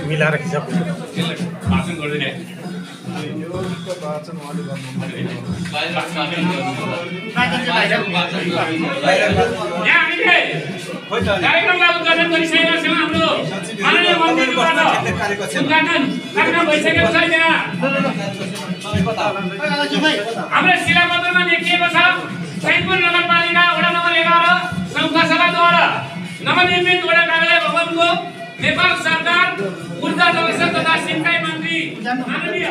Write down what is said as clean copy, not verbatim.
मिलाएर हिसाब भाषण गर्दैन कार्यक्रमलाई उद्घाटन गरिसकेका छौँ। हाम्रो माननीय मन्त्रीबाट उद्घाटन कार्यक्रम भइसकेको छ। यहाँ हाम्रो शिलापत्रमा लेखिएको छ सैदपुर नगरपालिका वडा नम्बर 11 संस्थासभाद्वारा नवनिर्मित वडा कार्यालय भवनको नेपाल सरकार ऊर्जा जलशक्ति तथा सिंचाई मन्त्री माननीय